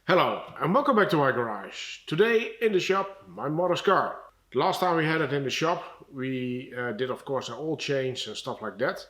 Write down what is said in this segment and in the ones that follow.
Hello and welcome back to my garage. Today in the shop, my mother's car. The last time we had it in the shop, we did of course an oil change and stuff like that.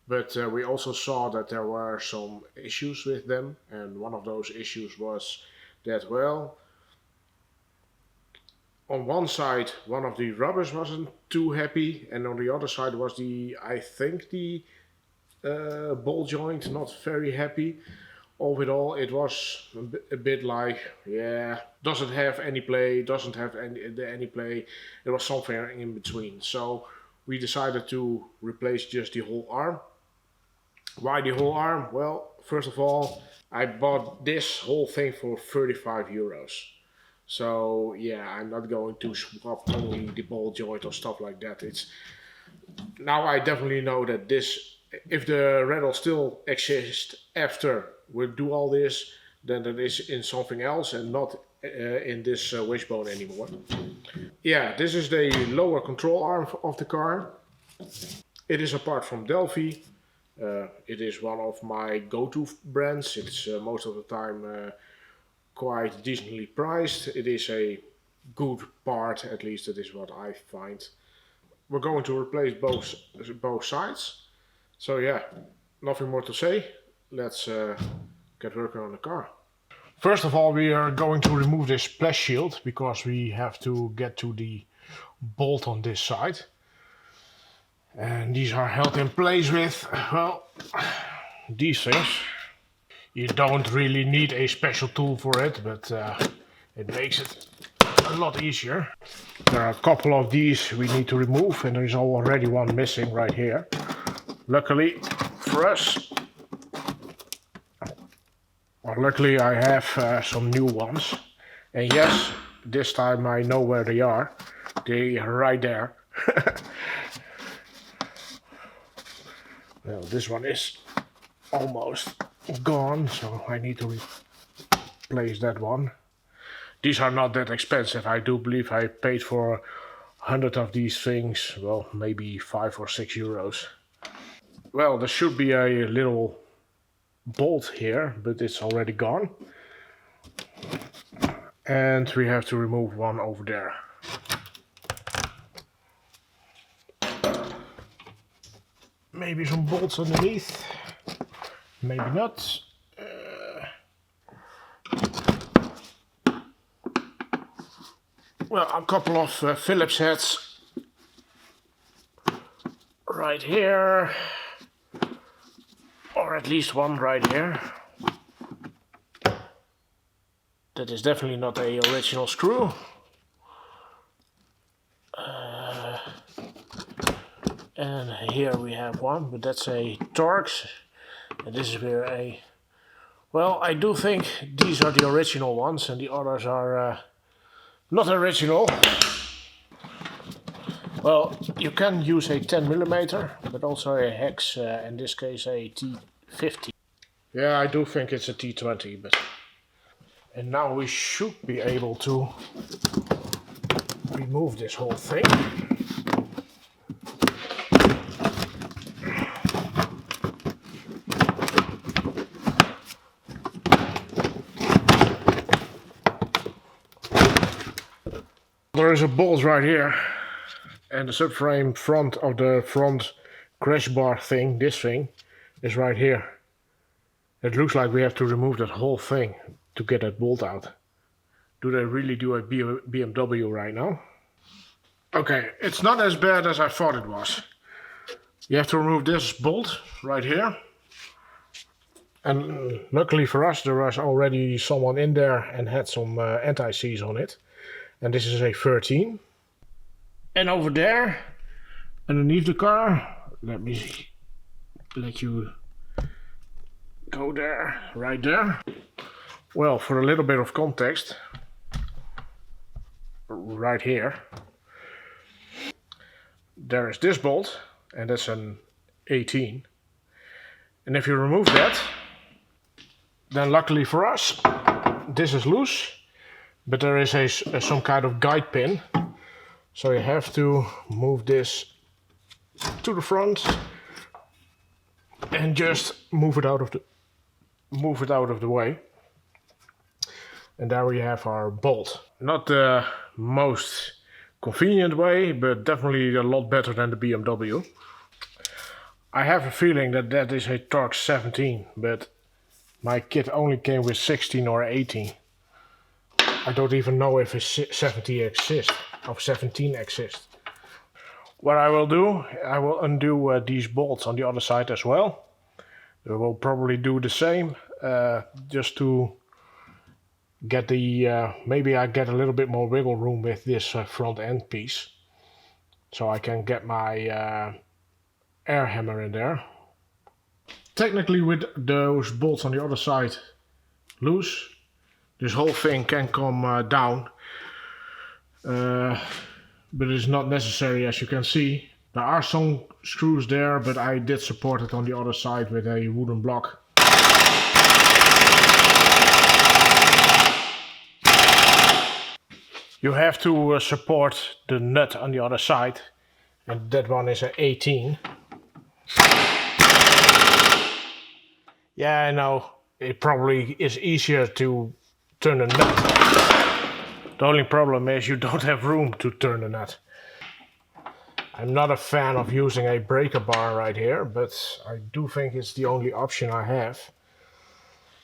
But we also saw that there were some issues with them, and one of those issues was that, well, on one side one of the rubbers wasn't too happy, and on the other side was I think the ball joint not very happy. All in all, it was a bit like, yeah, doesn't have any play, doesn't have any play. It was somewhere in between. So we decided to replace just the whole arm. Why the whole arm? Well, first of all, I bought this whole thing for 35 euros. So yeah, I'm not going to swap only the ball joint or stuff like that. Now I definitely know that if the Renault still exists after we do all this, then that is in something else and not in this wishbone anymore. Yeah, this is the lower control arm of the car. It is apart from DELPHI. It is one of my go-to brands. It's most of the time quite decently priced. It is a good part, at least that is what I find. We're going to replace both sides. So yeah, nothing more to say. Let's get working on the car. First of all, we are going to remove this splash shield because we have to get to the bolt on this side. And these are held in place with, well, these things. You don't really need a special tool for it, but it makes it a lot easier. There are a couple of these we need to remove, and there is already one missing right here. Luckily for us, luckily I have some new ones. And yes, this time I know where they are. They are right there. Well, this one is almost gone, so I need to replace that one. These are not that expensive. I do believe I paid for 100 of these things, well, maybe 5 or 6 euros. Well, there should be a little bolt here, but it's already gone. And we have to remove one over there. Maybe some bolts underneath, maybe not. Well, a couple of Phillips heads right here, or at least one right here. That is definitely not a original screw. And here we have one, but that's a Torx. And this is where well, I do think these are the original ones and the others are not original. Well, you can use a 10mm, but also a hex, in this case a T50. Yeah, I do think it's a T20, but... And now we should be able to remove this whole thing. There is a bolt right here, and the subframe front of the front crash bar thing, this thing, is right here. It looks like we have to remove that whole thing to get that bolt out. Do they really do a BMW right now? Okay, it's not as bad as I thought it was. You have to remove this bolt right here. And luckily for us, there was already someone in there and had some anti-seize on it. And this is a 13. And over there, underneath the car, let me let you go there, right there. Well, for a little bit of context, right here, there is this bolt, and that's an 18. And if you remove that, then luckily for us, this is loose. But there is some kind of guide pin, so you have to move this to the front and just move it out of the way. And there we have our bolt. Not the most convenient way, but definitely a lot better than the BMW. I have a feeling that that is a Torx 17, but my kit only came with 16 or 18. I don't even know if a 17 exists, or 17 exists. What I will do, I will undo these bolts on the other side as well. We will probably do the same, just to get the, maybe I get a little bit more wiggle room with this front end piece. So I can get my air hammer in there. Technically, with those bolts on the other side loose, this whole thing can come down. But it's not necessary, as you can see. There are some screws there, but I did support it on the other side with a wooden block. You have to support the nut on the other side, and that one is an 18. Yeah, I know, it probably is easier to turn a nut. The only problem is you don't have room to turn the nut. I'm not a fan of using a breaker bar right here, but I do think it's the only option I have.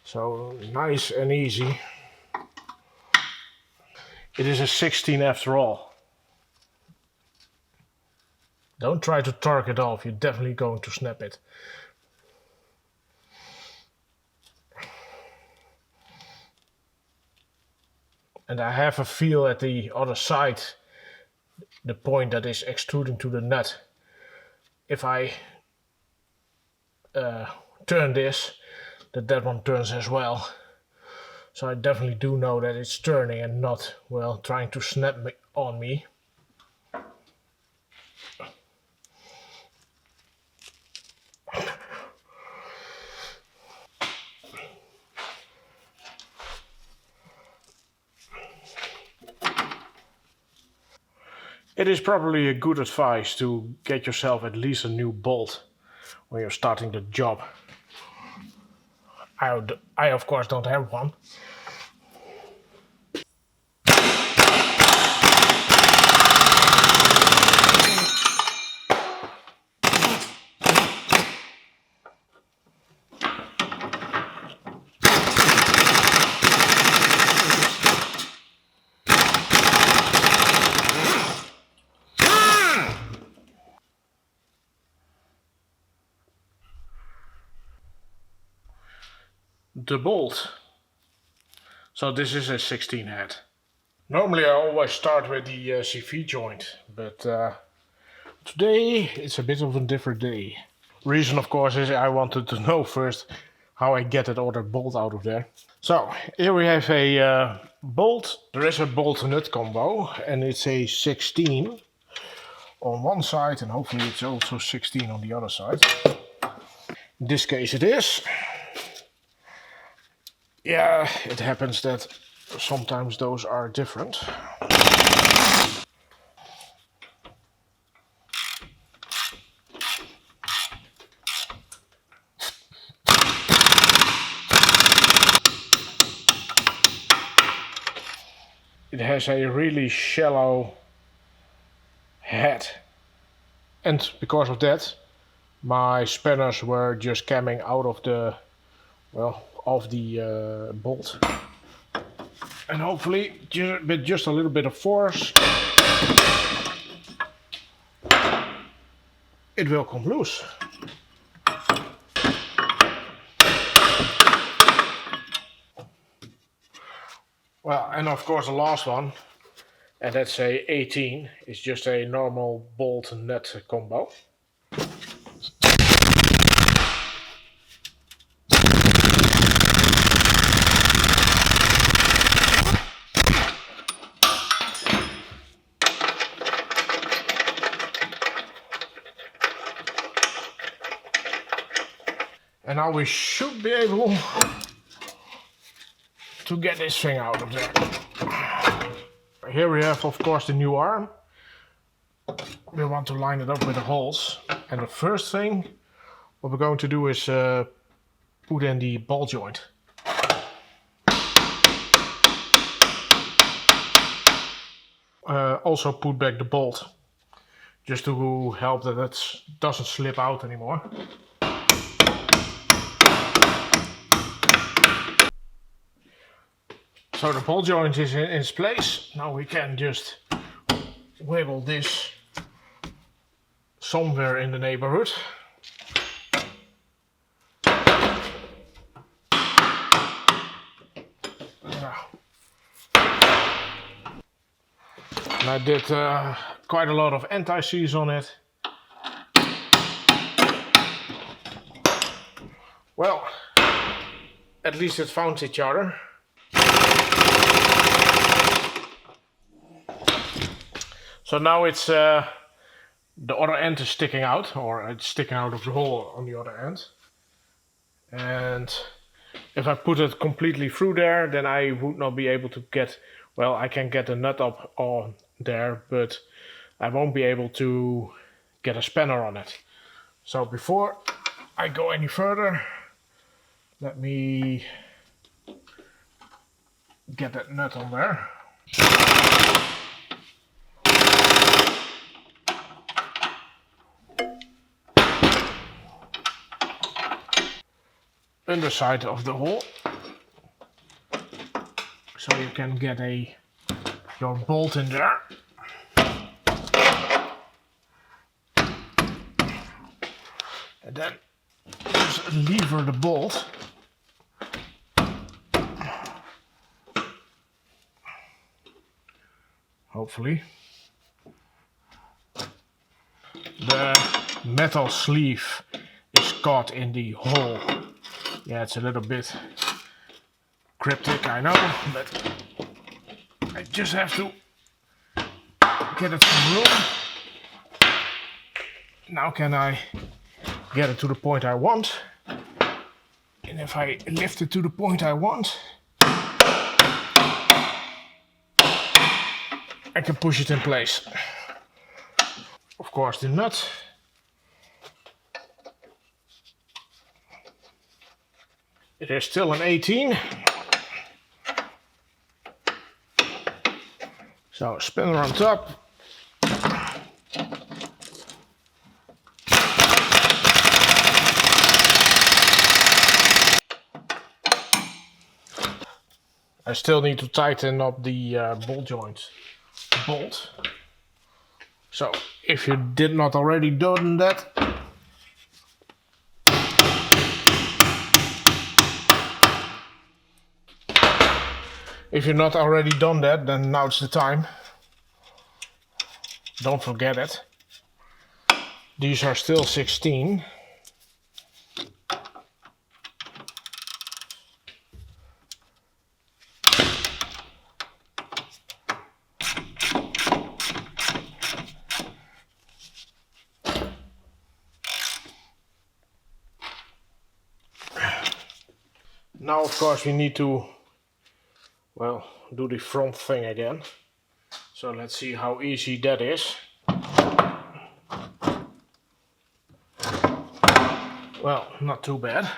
So nice and easy. It is a 16 after all. Don't try to torque it off, you're definitely going to snap it. And I have a feel at the other side, the point that is extruding to the nut. If I turn this, that one turns as well. So I definitely do know that it's turning and not, well, trying to snap on me. It is probably a good advice to get yourself at least a new bolt when you're starting the job. I of course don't have one. The bolt. So this is a 16 head. Normally I always start with the CV joint, but today it's a bit of a different day. Reason of course is I wanted to know first how I get that other bolt out of there. So here we have a bolt. There is a bolt nut combo and it's a 16 on one side and hopefully it's also 16 on the other side. In this case it is. Yeah, it happens that sometimes those are different. It has a really shallow head. And because of that, my spanners were just coming out of the, well, of the bolt, and hopefully with just a little bit of force it will come loose. Well, and of course the last one, and that's a 18, is just a normal bolt nut combo. And now we should be able to get this thing out of there. Here we have of course the new arm. We want to line it up with the holes. And the first thing what we're going to do is put in the ball joint. also put back the bolt, just to help that it doesn't slip out anymore. So the ball joint is in its place. Now we can just wiggle this somewhere in the neighborhood. And I did quite a lot of anti-seize on it. Well, at least it found each other. So now it's the other end is sticking out, or it's sticking out of the hole on the other end. And if I put it completely through there, then I would not be able to get, well, I can get the nut up on there, but I won't be able to get a spanner on it. So before I go any further, let me get that nut on there. Underside of the hole, so you can get your bolt in there. And then just lever the bolt. Hopefully. The metal sleeve is caught in the hole. Yeah, it's a little bit cryptic, I know, but I just have to get it some room. Now can I get it to the point I want? And if I lift it to the point I want, I can push it in place. Of course, the nut. It is still an 18. So spinner on top. I still need to tighten up the ball joint bolt. So if you did not already done that, then now's the time. Don't forget it. These are still 16. Now, of course, we need to, well, do the front thing again. So let's see how easy that is. Well, not too bad.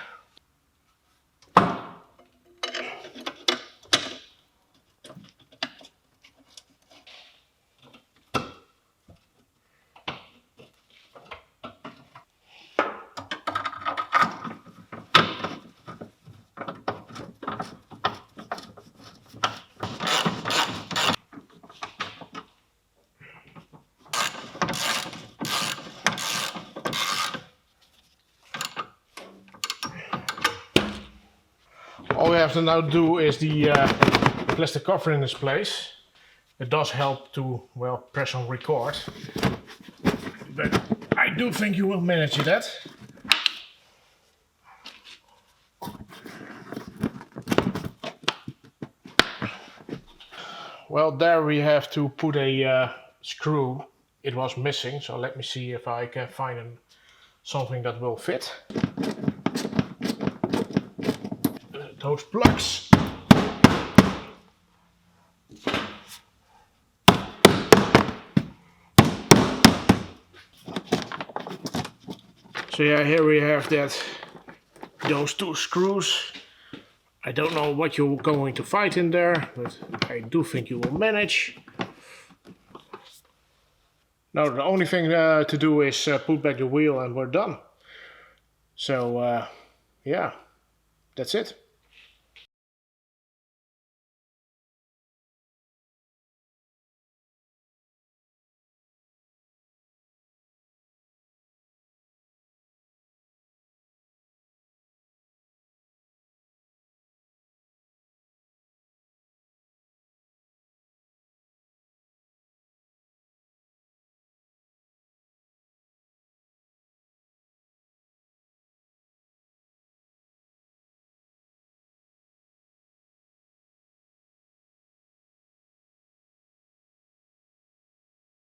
All we have to now do is the plastic cover in its place. It does help to, well, press on record. But I do think you will manage that. Well, there we have to put a screw. It was missing, so let me see if I can find something that will fit. Those plugs. So yeah, here we have those two screws. I don't know what you're going to find in there, but I do think you will manage. Now the only thing to do is put back the wheel and we're done. So yeah, that's it.